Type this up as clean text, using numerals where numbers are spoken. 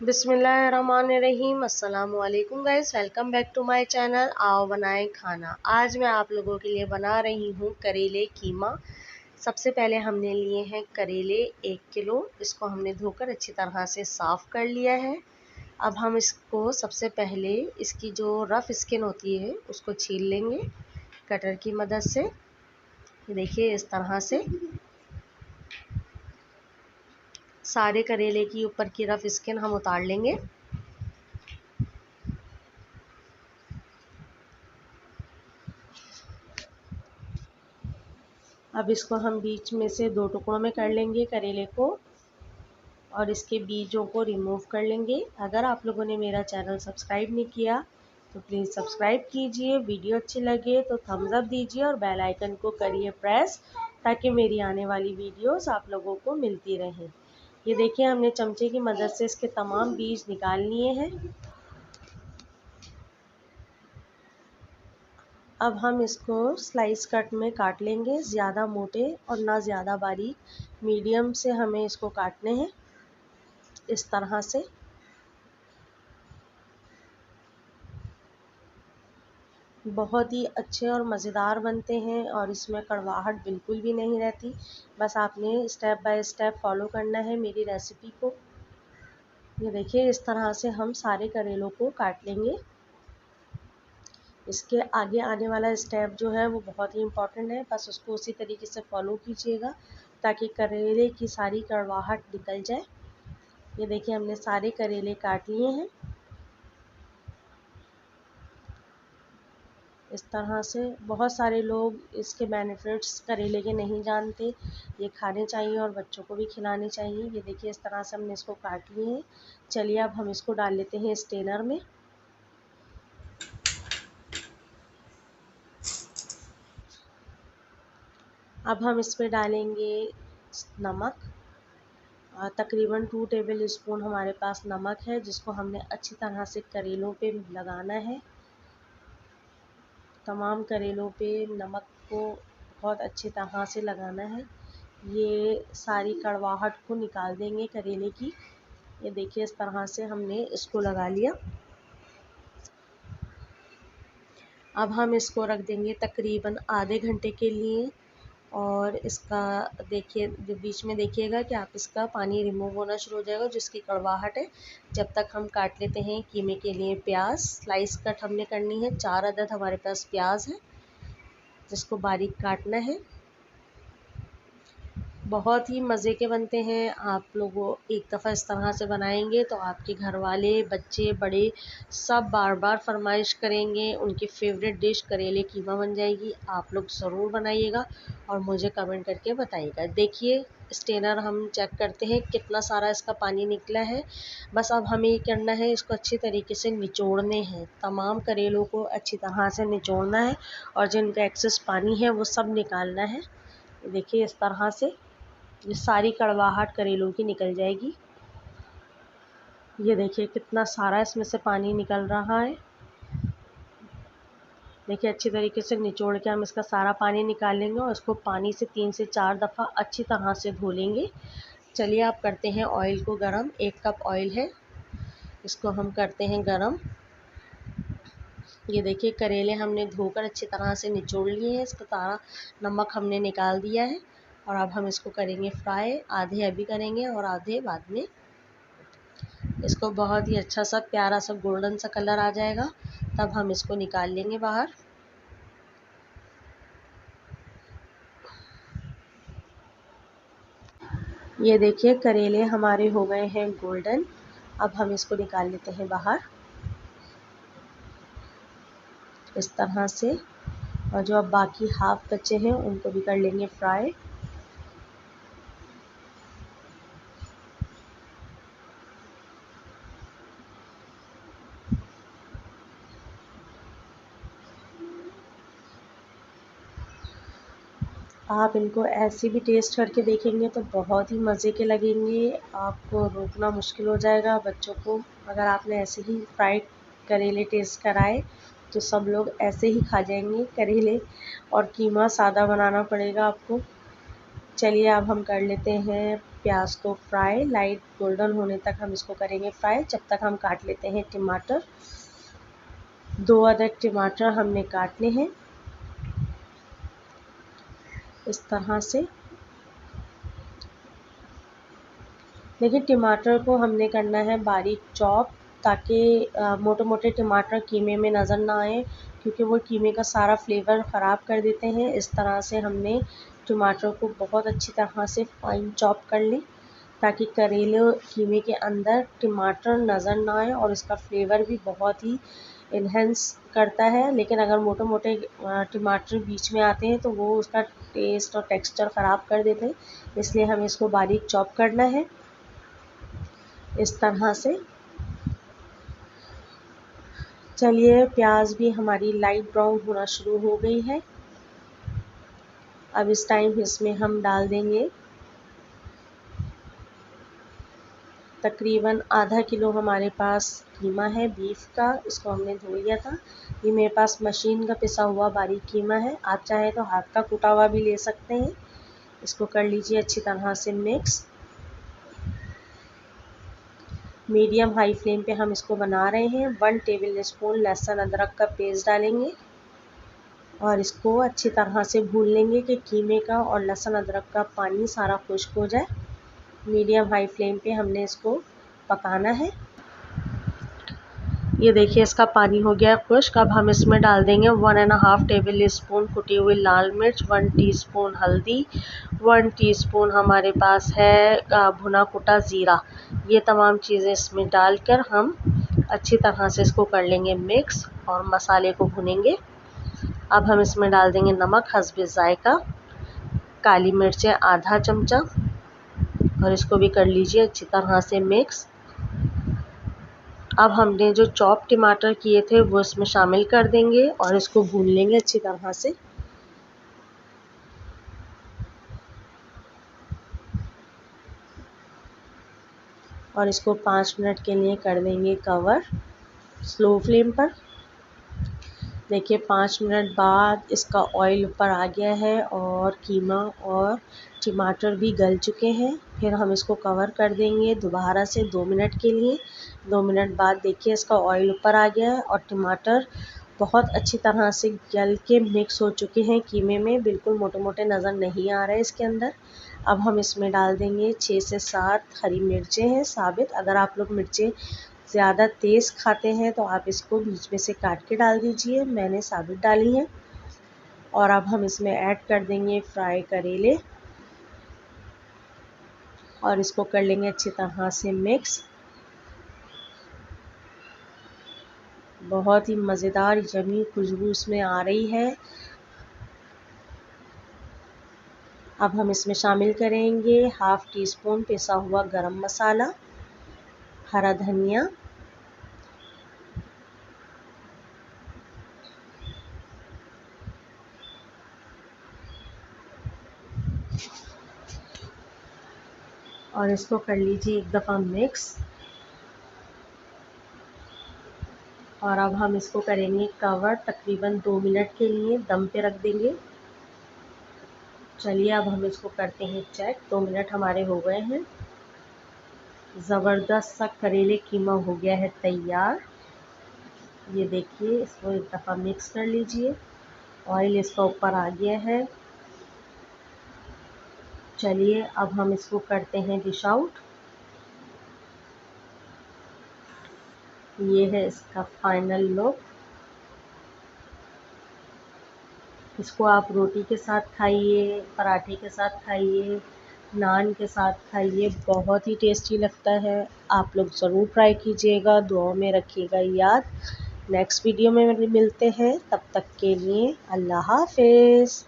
बिस्मिल्लाहिर्रहमानिर्रहीम। अस्सलाम वालेकुम guys, welcome back to my channel. आओ बनाएं खाना। आज मैं आप लोगों के लिए बना रही हूँ करेले कीमा। सबसे पहले हमने लिए हैं करेले 1 किलो। इसको हमने धोकर अच्छी तरह से साफ़ कर लिया है। अब हम इसको सबसे पहले इसकी जो रफ़ स्किन होती है उसको छील लेंगे कटर की मदद से। देखिए इस तरह से सारे करेले की ऊपर की रफ़ स्किन हम उतार लेंगे। अब इसको हम बीच में से 2 टुकड़ों में कर लेंगे करेले को और इसके बीजों को रिमूव कर लेंगे। अगर आप लोगों ने मेरा चैनल सब्सक्राइब नहीं किया तो प्लीज़ सब्सक्राइब कीजिए। वीडियो अच्छी लगे तो थम्स अप दीजिए और बेल आइकन को करिए प्रेस, ताकि मेरी आने वाली वीडियोस आप लोगों को मिलती रहें। ये देखिए हमने चमचे की मदद से इसके तमाम बीज निकाल लिए हैं। अब हम इसको स्लाइस कट में काट लेंगे, ज़्यादा मोटे और ना ज़्यादा बारीक, मीडियम से हमें इसको काटने हैं इस तरह से। बहुत ही अच्छे और मज़ेदार बनते हैं और इसमें कड़वाहट बिल्कुल भी नहीं रहती। बस आपने स्टेप बाय स्टेप फॉलो करना है मेरी रेसिपी को। ये देखिए इस तरह से हम सारे करेलों को काट लेंगे। इसके आगे आने वाला स्टेप जो है वो बहुत ही इम्पोर्टेंट है, बस उसको उसी तरीके से फॉलो कीजिएगा ताकि करेले की सारी कड़वाहट निकल जाए। ये देखिए हमने सारे करेले काट लिए हैं इस तरह से। बहुत सारे लोग इसके बेनिफिट्स करेले के नहीं जानते, ये खाने चाहिए और बच्चों को भी खिलाने चाहिए। ये देखिए इस तरह से हमने इसको काट लिए हैं। चलिए अब हम इसको डाल लेते हैं स्टेनर में। अब हम इसमें डालेंगे नमक। तकरीबन 2 टेबल स्पून हमारे पास नमक है, जिसको हमने अच्छी तरह से करेलों पे लगाना है। तमाम करेलों पे नमक को बहुत अच्छी तरह से लगाना है। ये सारी कड़वाहट को निकाल देंगे करेले की। ये देखिए इस तरह से हमने इसको लगा लिया। अब हम इसको रख देंगे तकरीबन आधे घंटे के लिए। और इसका देखिए बीच में देखिएगा कि आप इसका पानी रिमूव होना शुरू हो जाएगा, जिसकी कड़वाहट है। जब तक हम काट लेते हैं कीमे के लिए प्याज। स्लाइस कट हमने करनी है। 4 अदद हमारे पास प्याज है, जिसको बारीक काटना है। बहुत ही मज़े के बनते हैं। आप लोगों एक दफ़ा इस तरह से बनाएंगे तो आपके घर वाले, बच्चे, बड़े सब बार बार फरमाइश करेंगे। उनकी फेवरेट डिश करेले कीमा बन जाएगी। आप लोग ज़रूर बनाइएगा और मुझे कमेंट करके बताइएगा। देखिए स्टेनर हम चेक करते हैं कितना सारा इसका पानी निकला है। बस अब हमें ये करना है, इसको अच्छी तरीके से निचोड़ने हैं। तमाम करेलों को अच्छी तरह से निचोड़ना है और जिनका एक्सेस पानी है वो सब निकालना है। देखिए इस तरह से ये सारी कड़वाहट करेलों की निकल जाएगी। ये देखिए कितना सारा इसमें से पानी निकल रहा है। देखिए अच्छी तरीके से निचोड़ के हम इसका सारा पानी निकाल लेंगे और इसको पानी से 3 से 4 दफ़ा अच्छी तरह से धो लेंगे। चलिए आप करते हैं ऑयल को गरम। 1 कप ऑयल है, इसको हम करते हैं गरम। ये देखिए करेले हमने धोकर अच्छी तरह से निचोड़ लिए हैं। इसका सारा नमक हमने निकाल दिया है और अब हम इसको करेंगे फ्राई। आधे अभी करेंगे और आधे बाद में। इसको बहुत ही अच्छा सा प्यारा सा गोल्डन सा कलर आ जाएगा, तब हम इसको निकाल लेंगे बाहर। ये देखिए करेले हमारे हो गए हैं गोल्डन। अब हम इसको निकाल लेते हैं बाहर इस तरह से। और जो अब बाकी हाफ बचे हैं उनको भी कर लेंगे फ्राई। आप इनको ऐसे भी टेस्ट करके देखेंगे तो बहुत ही मज़े के लगेंगे। आपको रोकना मुश्किल हो जाएगा बच्चों को। अगर आपने ऐसे ही फ्राइड करेले टेस्ट कराए तो सब लोग ऐसे ही खा जाएंगे करेले, और कीमा सादा बनाना पड़ेगा आपको। चलिए अब हम कर लेते हैं प्याज को फ्राई, लाइट गोल्डन होने तक हम इसको करेंगे फ्राई। जब तक हम काट लेते हैं टमाटर। 2 अदद टमाटर हमने काटने हैं इस तरह से। लेकिन टमाटर को हमने करना है बारीक चॉप, ताकि मोटे मोटे टमाटर कीमे में नज़र ना आए, क्योंकि वो कीमे का सारा फ्लेवर ख़राब कर देते हैं। इस तरह से हमने टमाटर को बहुत अच्छी तरह से फाइन चॉप कर लें, ताकि करेले कीमे के अंदर टमाटर नज़र ना आए और इसका फ्लेवर भी बहुत ही इन्हेंस करता है। लेकिन अगर मोटे मोटे टमाटर बीच में आते हैं तो वो उसका टेस्ट और टेक्सचर ख़राब कर देते हैं, इसलिए हमें इसको बारीक चॉप करना है इस तरह से। चलिए, प्याज भी हमारी लाइट ब्राउन होना शुरू हो गई है। अब इस टाइम इसमें हम डाल देंगे तकरीबन आधा किलो हमारे पास कीमा है बीफ का। इसको हमने धो लिया था। ये मेरे पास मशीन का पिसा हुआ बारीक कीमा है, आप चाहें तो हाथ का कुटा हुआ भी ले सकते हैं। इसको कर लीजिए अच्छी तरह से मिक्स। मीडियम हाई फ्लेम पे हम इसको बना रहे हैं। 1 टेबल स्पून लहसुन अदरक का पेस्ट डालेंगे और इसको अच्छी तरह से भून लेंगे कि कीमे का और लहसुन अदरक का पानी सारा खुश्क हो जाए। मीडियम हाई फ्लेम पे हमने इसको पकाना है। ये देखिए, इसका पानी हो गया खुश्क। अब हम इसमें डाल देंगे 1.5 टेबल स्पून कुटी हुई लाल मिर्च, 1 टीस्पून हल्दी, 1 टीस्पून हमारे पास है भुना कुटा ज़ीरा। ये तमाम चीज़ें इसमें डालकर हम अच्छी तरह से इसको कर लेंगे मिक्स और मसाले को भुनेंगे। अब हम इसमें डाल देंगे नमक हस्बे ज़ायका, काली मिर्चें आधा चमचा और इसको भी कर लीजिए अच्छी तरह से मिक्स। अब हमने जो चॉप टमाटर किए थे वो इसमें शामिल कर देंगे और इसको भून लेंगे अच्छी तरह से। और इसको 5 मिनट के लिए कर देंगे कवर स्लो फ्लेम पर। देखिए 5 मिनट बाद इसका ऑयल ऊपर आ गया है और कीमा और टमाटर भी गल चुके हैं। फिर हम इसको कवर कर देंगे दोबारा से 2 मिनट के लिए। 2 मिनट बाद देखिए इसका ऑयल ऊपर आ गया है और टमाटर बहुत अच्छी तरह से गल के मिक्स हो चुके हैं कीमे में, बिल्कुल मोटे मोटे नज़र नहीं आ रहे हैं इसके अंदर। अब हम इसमें डाल देंगे 6 से 7 हरी मिर्चें हैं साबित। अगर आप लोग मिर्चें ज़्यादा तेज़ खाते हैं तो आप इसको बीच में से काट के डाल दीजिए, मैंने साबित डाली है। और अब हम इसमें ऐड कर देंगे फ्राई करेले और इसको कर लेंगे अच्छी तरह से मिक्स। बहुत ही मज़ेदार यमी खुशबू इसमें आ रही है। अब हम इसमें शामिल करेंगे 1/2 टीस्पून पिसा हुआ गरम मसाला, हरा धनिया, और इसको कर लीजिए एक दफ़ा मिक्स। और अब हम इसको करेंगे कवर तकरीबन 2 मिनट के लिए दम पे रख देंगे। चलिए अब हम इसको करते हैं चेक। 2 मिनट हमारे हो गए हैं। ज़बरदस्त सा करेले कीमा हो गया है तैयार। ये देखिए, इसको एक दफ़ा मिक्स कर लीजिए। ऑयल इसका ऊपर आ गया है। चलिए अब हम इसको करते हैं डिश आउट। ये है इसका फाइनल लुक। इसको आप रोटी के साथ खाइए, पराठे के साथ खाइए, नान के साथ खाइए, बहुत ही टेस्टी लगता है। आप लोग ज़रूर ट्राई कीजिएगा, दुआओं में रखिएगा याद। नेक्स्ट वीडियो में मिलते हैं, तब तक के लिए अल्लाह हाफ़िज़।